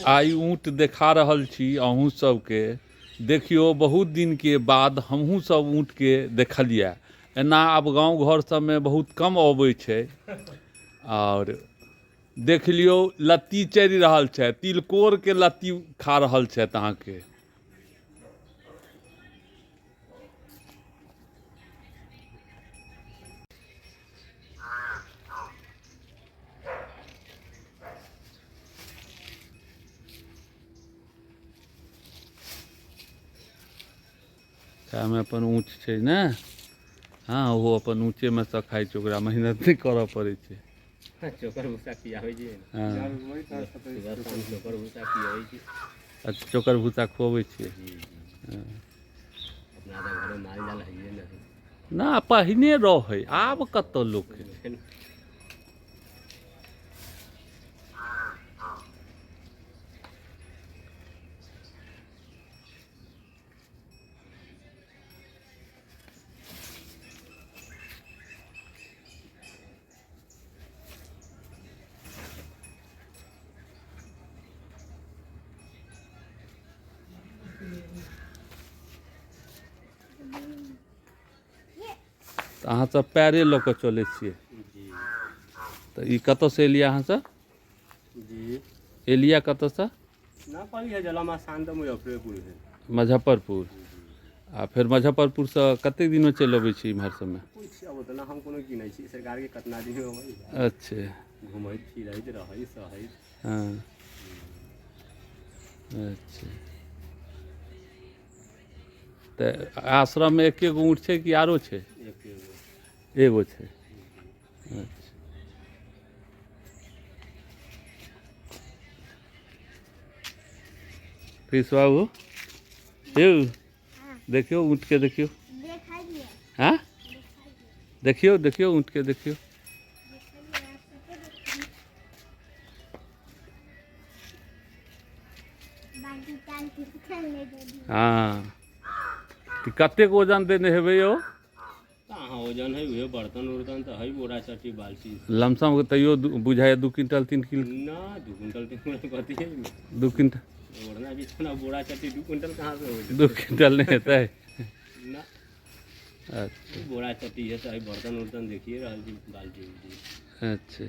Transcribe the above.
आई ऊँट देखा रहल छी अहूँ सबके। देखियो बहुत दिन के बाद हमहूँ सब ऊँट के देखलिए। एना आब गांव घर सब में बहुत कम अबै छै। और देख लियो लत्ती चढ़ि रहल छै, तिलकोर के लत्ती खा रहल छै अहाँ के। में अपन ऊँच छै ने। हाँ वो अपन ऊँचे में से खाइ छै, ओकरा मेहनत नहीं करऽ पड़ै छै। चोकर भूसा खियाबै छै। हाँ चोकर भूसा खियाबै छै। अच्छा चोकर भूसा खुआबै छियै। अपना तो घरे माल जाल है ना। ना पहिने रहे आब कतऽ लोक के छै। अहाँ सब पैरे लऽ कऽ चलै छियै। तो ई कतऽ से एलिया अहाँ सब? जी एलिया कतऽ से? ना पाली है जलामा शांत मुजफ्फरपुर है। मुजफ्फरपुर। आ फिर मुजफ्फरपुर से कतेक दिन में चलि अबै छी इम्हर सब में? अब उतना हम कोनो गिनै छी, सरकार के कितना दिन होबै। अच्छा घुमैत फिरैत रहै सहैत। हाँ अच्छा तो आश्रम में एके गो ऊँट छै कि आरो छै? एगो छै। अच्छा फिर बाबू यौ देखियो ऊँट के देखियो। हाँ देखियो देखियो ऊँट के देखियो। हाँ कतेक ओजन देने हेबै यौ? कहाँ वजन है उहे बर्तन उर्तन तो है बोरा चट्टी बाल्टी। लमसम तैयो बुझाइए 2 क्विंटल 3 किलो ना 2 क्विंटल 3 क्विंटल कथी है 2 क्विंटल ओढ़ना बिछना बोरा चट्टी 2 क्विंटल कहाँ से हो 2 क्विंटल नहीं हेतै ना। अच्छा बोरा चट्टी है तो है बर्तन उर्तन देखिए रहल जी बाल्टी उल्टी। अच्छा